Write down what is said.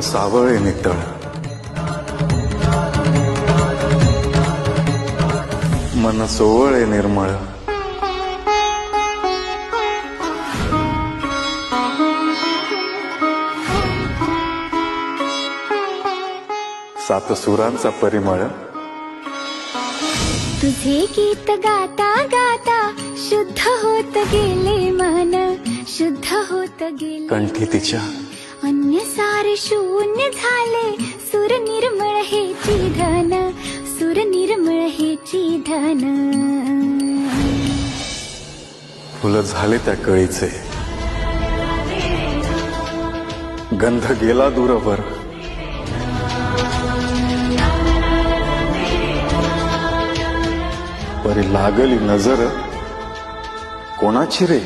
सावळे नितळ, मन सोवळे निर्मळ. सात सुरांचा परिमळ. तुझे गीत गाता गाता शुद्ध होत गेले मन, शुद्ध होत गेले. कंठी तिच्या अन्य सारे शून्य झाले, सुर निर्मळ हेची धन, सुर निर्मळ हेची धन. फुलं झाले त्या कळीचे, गंध गेला दूरवर. परी लागली नजर कोणाची रे.